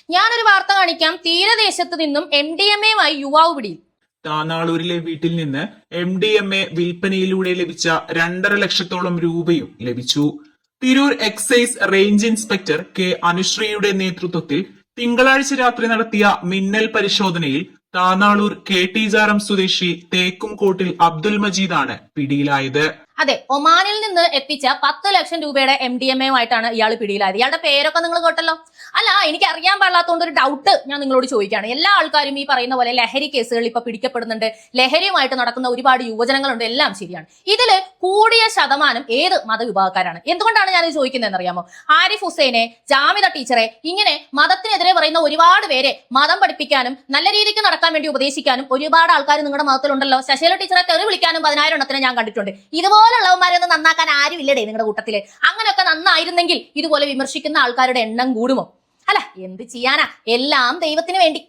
ഞാനൊരു വാർത്ത കാണിക്കാം. തീരദേശത്ത് നിന്നും MDMA-യുമായി യുവാവ് പിടിയിൽ. താനാളൂരിലെ വീട്ടിൽ നിന്ന് MDMA വിൽപ്പനയിലൂടെ ലഭിച്ച 2.5 ലക്ഷത്തോളം രൂപയും ലഭിച്ചു. Tirur excise range inspector K അനുശ്രീയുടെ നേതൃത്വത്തിൽ തിങ്കളാഴ്ച രാത്രി നടത്തിയ മിന്നൽ പരിശോധനയിൽ താനാളൂർ KT-ജാരം സ്വദേശി തേക്കുംകോട്ടിൽ അബ്ദുൽ മജീദാണ് പിടിയിലായത്. അതെ, ഒമാനിൽ നിന്ന് എത്തിച്ച 10 ലക്ഷം രൂപയുടെ MDMA-യുമായിട്ടാണ് ഇയാൾ പിടിയിലായത്. ഇയാളുടെ പേരൊക്കെ നിങ്ങൾ കേട്ടല്ലോ. അല്ല, എനിക്ക് അറിയാൻ പാടില്ലാത്തതുകൊണ്ട് ഒരു ഡൗട്ട് ഞാൻ നിങ്ങളോട് ചോദിക്കുകയാണ്. എല്ലാ ആൾക്കാരും ഈ പറയുന്ന പോലെ ലഹരി കേസുകളിൽ ഇപ്പൊ പിടിക്കപ്പെടുന്നുണ്ട്, ലഹരിയുമായിട്ട് നടക്കുന്ന ഒരുപാട് യുവജനങ്ങളുണ്ട്, എല്ലാം ശരിയാണ്. ഇതില് കൂടിയ ശതമാനം ഏത് മതവിഭാഗക്കാരാണ്? എന്തുകൊണ്ടാണ് ഞാൻ ചോദിക്കുന്നതെന്ന് അറിയാമോ? ആരിഫ് ഹുസൈനെ, ജാമിദ ടീച്ചറെ, ഇങ്ങനെ മതത്തിനെതിരെ പറയുന്ന ഒരുപാട് പേരെ മതം പഠിപ്പിക്കാനും നല്ല രീതിക്ക് നടക്കാൻ വേണ്ടി ഉപദേശിക്കാനും ഒരുപാട് ആൾക്കാർ നിങ്ങളുടെ മതത്തിലുണ്ടല്ലോ. ശശികല ടീച്ചറെ തെറി വിളിക്കാനും 10,000 എണ്ണത്തിനെ ഞാൻ കണ്ടിട്ടുണ്ട്. ഇതുപോലുള്ളവന്മാരെ ഒന്ന് നന്നാക്കാൻ ആരും ഇല്ലടേ നിങ്ങളുടെ കൂട്ടത്തില്. അങ്ങനെയൊക്കെ നന്നായിരുന്നെങ്കിൽ ഇതുപോലെ വിമർശിക്കുന്ന ആൾക്കാരുടെ എണ്ണം കൂടുമോ? അല്ല, എന്ത് ചെയ്യാനാ, എല്ലാം ദൈവത്തിന് വേണ്ടി.